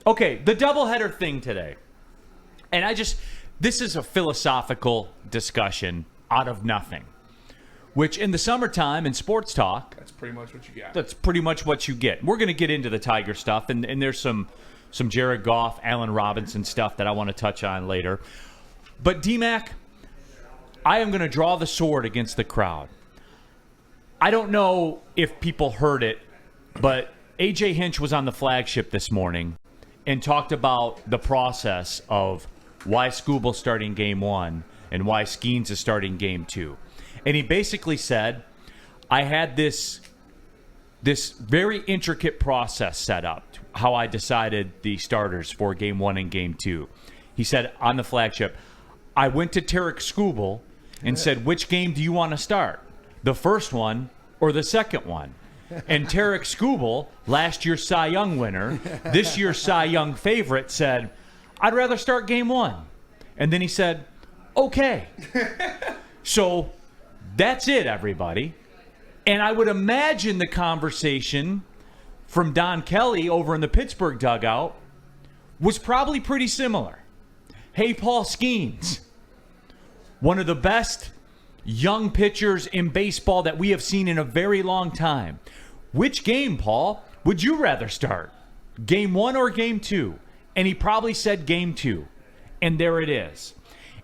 Okay, the doubleheader thing today. And this is a philosophical discussion out of nothing. Which in the summertime in sports talk, that's pretty much what you got. That's pretty much what you get. We're going to get into the Tiger stuff, and there's some Jared Goff, Allen Robinson stuff that I want to touch on later. But D-Mac, I am going to draw the sword against the crowd. I don't know if people heard it, but A.J. Hinch was on the flagship this morning and talked about the process of why Skubal starting game 1 and why Skenes is starting game 2. And he basically said, I had this very intricate process set up, how I decided the starters for game 1 and game 2. He said on the flagship, I went to Tarik Skubal and said, which game do you want to start? The first one or the second one? And Tarik Skubal, last year's Cy Young winner, this year's Cy Young favorite, said, I'd rather start game 1. And then he said, okay. So that's it, everybody. And I would imagine the conversation from Don Kelly over in the Pittsburgh dugout was probably pretty similar. Hey, Paul Skenes, one of the best young pitchers in baseball that we have seen in a very long time. Which game, Paul, would you rather start? Game 1 or game 2? And he probably said game 2. And there it is.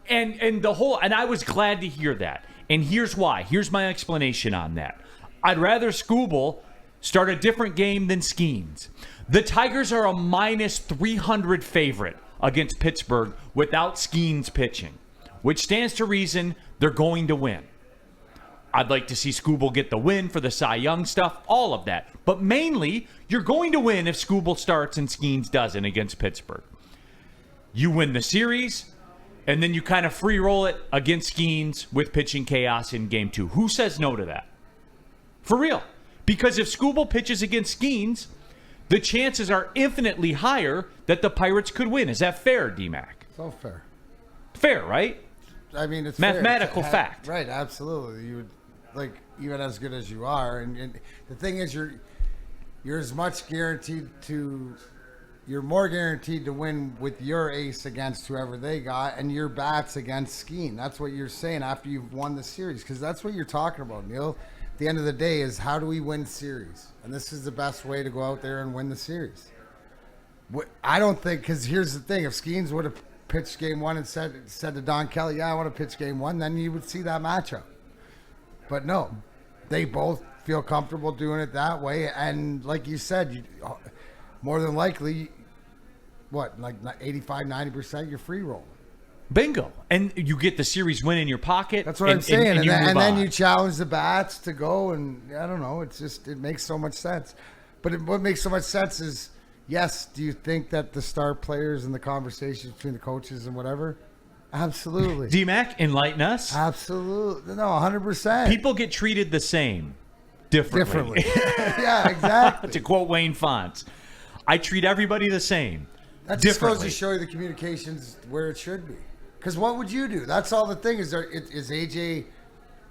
And I was glad to hear that. And here's why. Here's my explanation on that. I'd rather Skubal start a different game than Skenes. The Tigers are a minus 300 favorite against Pittsburgh without Skenes pitching, which stands to reason they're going to win. I'd like to see Skubal get the win for the Cy Young stuff, all of that. But mainly, you're going to win if Skubal starts and Skenes doesn't against Pittsburgh. You win the series, and then you kind of free roll it against Skenes with pitching chaos in game 2. Who says no to that? For real. Because if Skubal pitches against Skenes, the chances are infinitely higher that the Pirates could win. Is that fair, D-Mac? It's all fair. Fair, right? I mean, it's mathematical fact. Right, absolutely. You would, like, even as good as you are. And the thing is, you're as much guaranteed to... You're more guaranteed to win with your ace against whoever they got and your bats against Skenes. That's what you're saying after you've won the series, because that's what you're talking about, Neil. At the end of the day is how do we win series? And this is the best way to go out there and win the series. I don't think, because here's the thing, if Skenes would have pitched game 1 and said to Don Kelly, yeah, I want to pitch game 1, then you would see that matchup. But no, they both feel comfortable doing it that way. And like you said, more than likely, like 85, 90%, you're free rolling. Bingo. And you get the series win in your pocket. That's what I'm saying. And then you challenge the bats to go, and I don't know. It's just, it makes so much sense. But what makes so much sense is, yes, do you think that the star players and the conversations between the coaches and whatever? Absolutely. D-Mac, enlighten us. Absolutely. No, 100%. People get treated the same. Differently. Yeah, exactly. To quote Wayne Fonts, I treat everybody the same. That just goes to show you the communications where it should be. Because what would you do? That's all the thing. Is AJ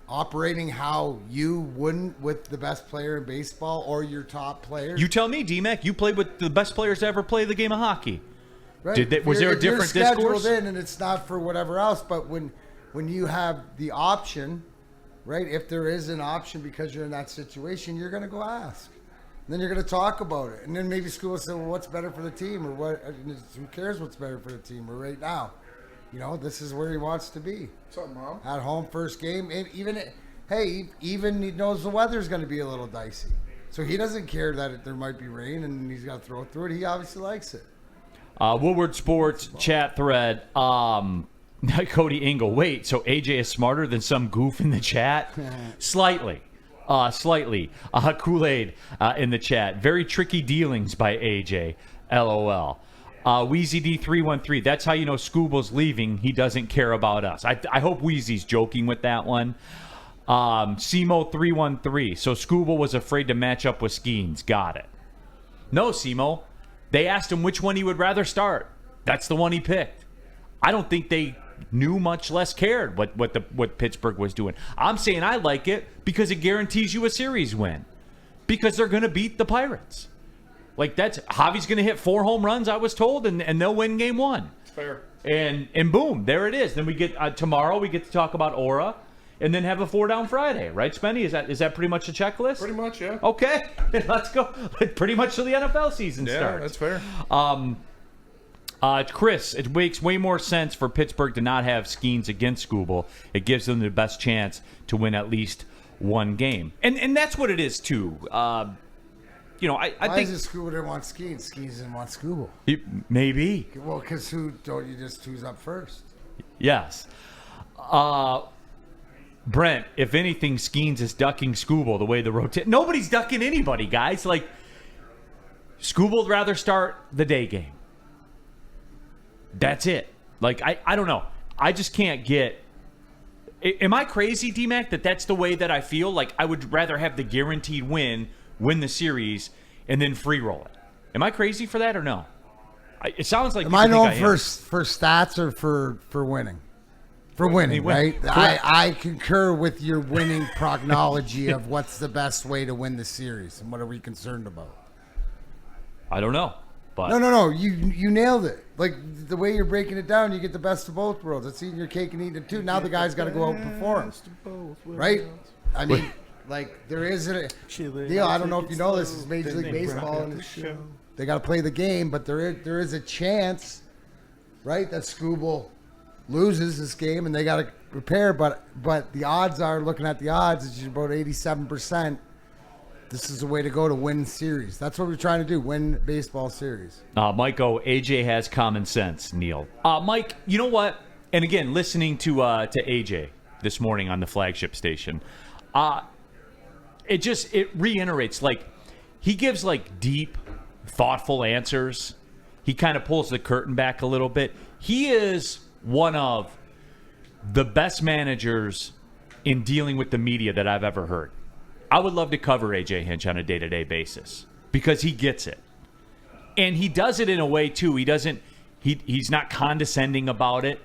operating how you wouldn't with the best player in baseball or your top players? You tell me, D-Mac. You played with the best players to ever play the game of hockey. Right. Was there a different you're discourse? scheduled in and it's not for whatever else, but when you have the option, right? If there is an option because you're in that situation, you're going to go ask. And then you're going to talk about it. And then maybe school will say, well, what's better for the team? Or what? Who cares what's better for the team? Or right now, this is where he wants to be. What's up, Mom? At home, first game. And even he knows the weather's going to be a little dicey. So he doesn't care that there might be rain and he's got to throw through it. He obviously likes it. Woodward Sports chat thread. Cody Engel. Wait, so AJ is smarter than some goof in the chat? Slightly. Kool-Aid in the chat. Very tricky dealings by AJ. LOL. Wheezy D313. That's how you know Skubal's leaving. He doesn't care about us. I hope Wheezy's joking with that one. Simo 313. So Skubal was afraid to match up with Skenes. Got it. No, Simo. They asked him which one he would rather start. That's the one he picked. I don't think they knew, much less cared what Pittsburgh was doing. I'm saying I like it because it guarantees you a series win. Because they're going to beat the Pirates. Like, that's Javi's going to hit 4 home runs, I was told, and they'll win game 1. It's fair. And boom, there it is. Then we get tomorrow we get to talk about Aura, and then have a 4-down Friday, right, Spenny? Is that pretty much the checklist? Pretty much, yeah. Okay, let's go. Pretty much till the NFL season Yeah, starts. that's fair. Chris, it makes way more sense for Pittsburgh to not have Skenes against Skubal. It gives them the best chance to win at least one game, and that's what it is too. I Why think is it Skubal didn't want Skenes? Skenes didn't want Skubal. Maybe. Well, because who's up first? Yes. Brent, if anything, Skenes is ducking Skubal the way the rotate. Nobody's ducking anybody, guys. Like, Skubal would rather start the day game. That's it. Like, I don't know. I just can't get. Am I crazy, D-Mac, that's the way that I feel? Like, I would rather have the guaranteed win the series, and then free roll it. Am I crazy for that or no? It sounds like. Am I known for stats or for winning? For winning, right? I concur with your winning prognology of what's the best way to win the series, and what are we concerned about? I don't know. But No. You nailed it. Like, the way you're breaking it down, you get the best of both worlds. It's eating your cake and eating it too. Now the guy's got to go out and perform, right? I mean, like, there is a deal. I don't know if you know this. Is Major League Baseball, and they got to play the game, but there is a chance, right, that Skubal loses this game, and they got to prepare. But the odds are, looking at the odds, it's about 87%. This is the way to go to win series. That's what we're trying to do, win baseball series. Mike AJ has common sense, Neil. Mike, you know what? And again, listening to AJ this morning on the flagship station, it reiterates, like, he gives, like, deep, thoughtful answers. He kind of pulls the curtain back a little bit. He is one of the best managers in dealing with the media that I've ever heard. I would love to cover AJ Hinch on a day-to-day basis because he gets it. And he does it in a way, too. He's not condescending about it.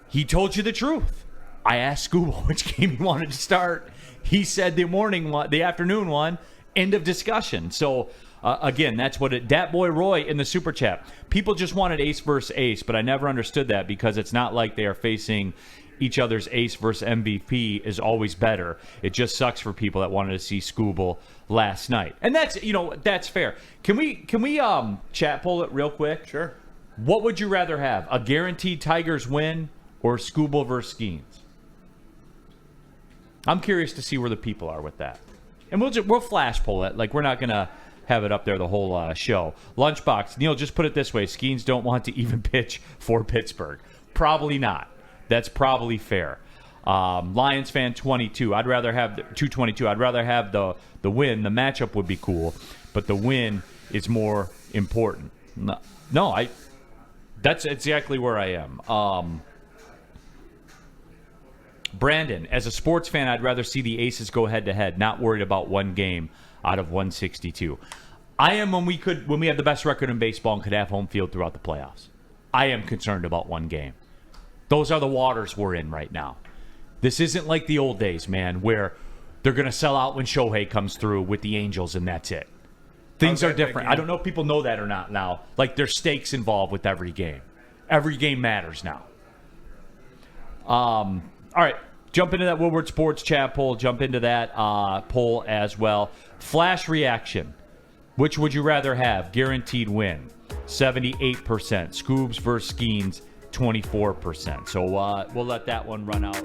He told you the truth. I asked Skubal which game he wanted to start. He said the afternoon one, end of discussion. So, again, that's what Dat Boy Roy in the Super Chat. People just wanted ace versus ace, but I never understood that because it's not like they are facing each other's ace versus MVP is always better. It just sucks for people that wanted to see Skubal last night. And that's fair. Can we chat poll it real quick? Sure. What would you rather have? A guaranteed Tigers win or Skubal versus Skenes? I'm curious to see where the people are with that. And we'll flash poll it. Like, we're not going to have it up there the whole show. Lunchbox, Neil, just put it this way. Skenes don't want to even pitch for Pittsburgh. Probably not. That's probably fair. Lions fan 22. I'd rather have 222. I'd rather have the win. The matchup would be cool, but the win is more important. No, that's exactly where I am. Brandon, as a sports fan, I'd rather see the Aces go head-to-head, not worried about one game out of 162. I am when we have the best record in baseball and could have home field throughout the playoffs. I am concerned about one game. Those are the waters we're in right now. This isn't like the old days, man, where they're going to sell out when Shohei comes through with the Angels and that's it. Things are different. I don't know if people know that or not now. Like, there's stakes involved with every game. Every game matters now. All right, jump into that Woodward Sports chat poll. Jump into that poll as well. Flash reaction. Which would you rather have? Guaranteed win. 78%. Scoobs versus Skenes, 24%. So we'll let that one run out.